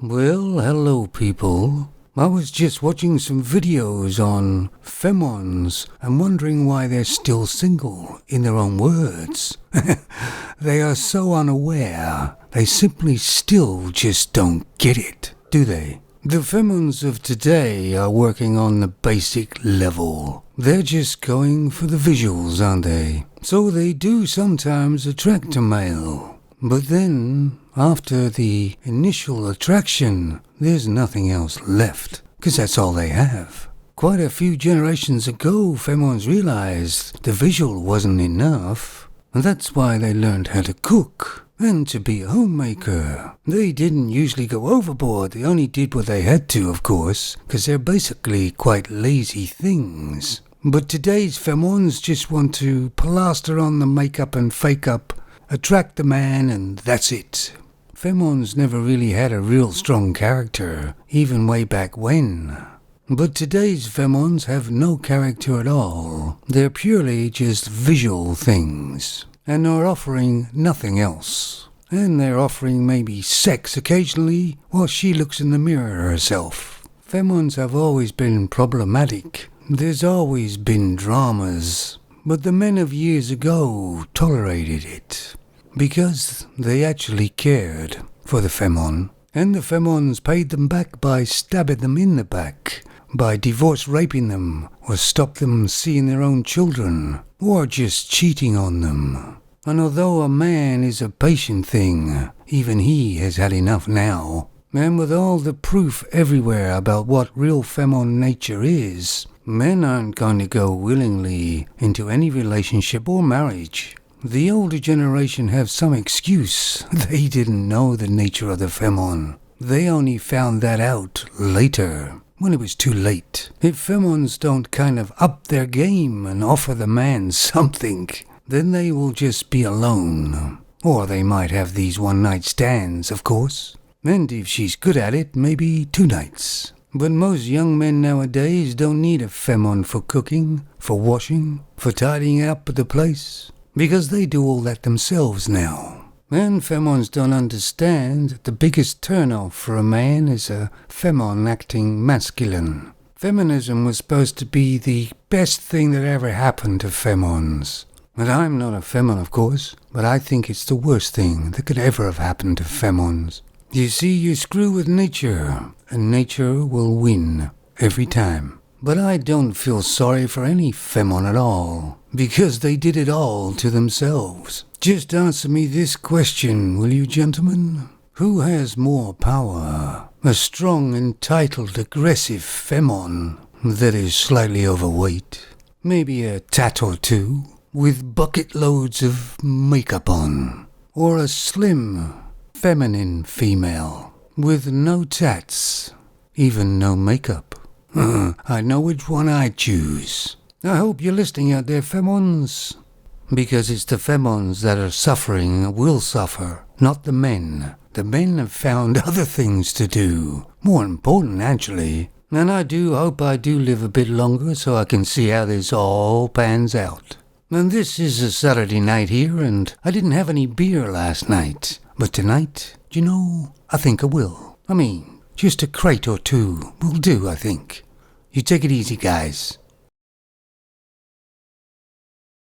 Well, hello people. I was just watching some videos on femons and wondering why they're still single, in their own words. They are so unaware, they simply still just don't get it, do they? The femons of today are working on the basic level. They're just going for the visuals, aren't they? So they do sometimes attract a male. But then, after the initial attraction, there's nothing else left, 'cause that's all they have. Quite a few generations ago, femons realized the visual wasn't enough, and that's why they learned how to cook and to be a homemaker. They didn't usually go overboard, they only did what they had to, of course, 'cause they're basically quite lazy things. But today's femons just want to plaster on the makeup and fake up, attract the man, and that's it. Femons never really had a real strong character, even way back when. But today's femons have no character at all. They're purely just visual things, and are offering nothing else. And they're offering maybe sex occasionally while she looks in the mirror herself. Femons have always been problematic. There's always been dramas. But the men of years ago tolerated it, because they actually cared for the femon, and the femons paid them back by stabbing them in the back, by divorce raping them, or stop them seeing their own children, or just cheating on them. And although a man is a patient thing, even he has had enough now. And with all the proof everywhere about what real femon nature is, men aren't going to go willingly into any relationship or marriage. The older generation have some excuse. They didn't know the nature of the femon. They only found that out later, when it was too late. If femons don't kind of up their game and offer the man something, then they will just be alone. Or they might have these one-night stands, of course. And if she's good at it, maybe 2 nights. But most young men nowadays don't need a femon for cooking, for washing, for tidying up the place, because they do all that themselves now. And femons don't understand that the biggest turn-off for a man is a femon acting masculine. Feminism was supposed to be the best thing that ever happened to femons. And I'm not a femon, of course, but I think it's the worst thing that could ever have happened to femons. You see, you screw with nature, and nature will win every time. But I don't feel sorry for any femon at all, because they did it all to themselves. Just answer me this question, will you, gentlemen? Who has more power? A strong, entitled, aggressive femon that is slightly overweight, maybe a tat or two, with bucket loads of makeup on, or a slim, feminine female with no tats, even no makeup? I know which one I'd choose. I hope you're listening out there, femons, because it's the femons that are suffering and will suffer, not the men. The men have found other things to do, more important actually, and I do hope I do live a bit longer so I can see how this all pans out. And this is a Saturday night here, and I didn't have any beer last night. But tonight, do you know, I think I will. I mean, just a crate or 2 will do, I think. You take it easy, guys.